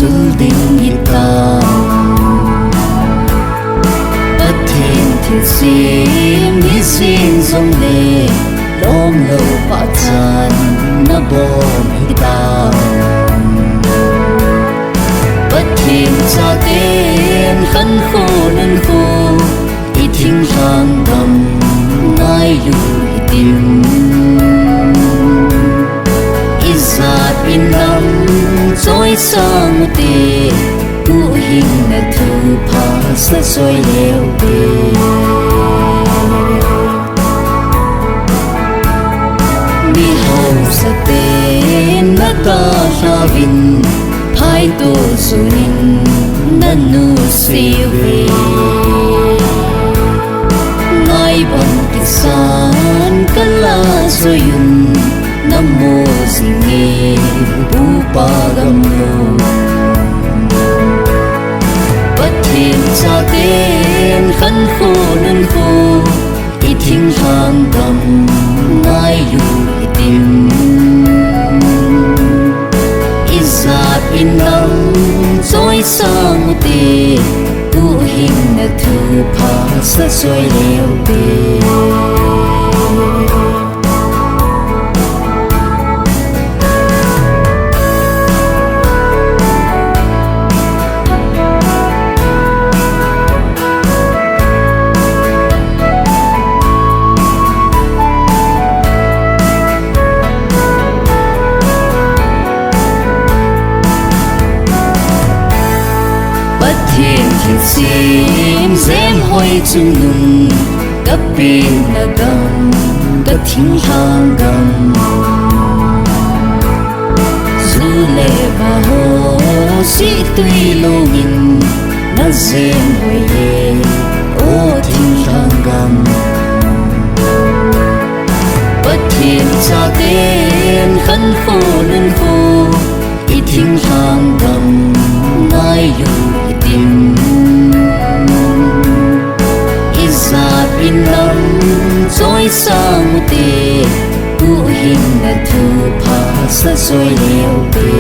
sul ding ita bất thiên thiên sim hi xin dòng lệ lom lâu bát chan na bom ita bất thiên cha tên khăn khô nên khô ít thinh hàng đầm ngai yu tim izat bin nam trôi sang tê tu hình na thu pa sa trôi leo tê mi hậu sa tê na ta ra vin phai tu sunin na nu siwe ngai bon kisan kala soyun namo singe upagamo bất thiên cha tên khăn khô nên khô ít thinh hàng cầm ngai yu tim izat bin nam trôi sang tê tu hình na thu pa sa trôi leo tê thiên thiên sim dêm hoi chung nung cấp pin na gam cấp thinh hàng gam du lệ ba ho si tùy lâu nghìn na dêm hoi ye ô thinh hàng gam bất thiên cha tên khăn khô nên khô ít thinh hàng gam ngai yu tim izat bin nam trôi sang tê tu hình na thu pa sa trôi leo tê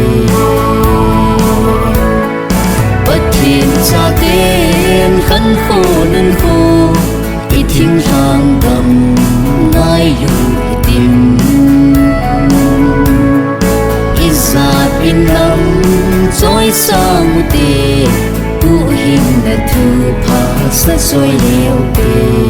bất thiên cha tên khăn khô nên khô ít thinh hàng gam ngai yu tim izat bin nam trôi sang tê tu hình na thu pa sa trôi leo tê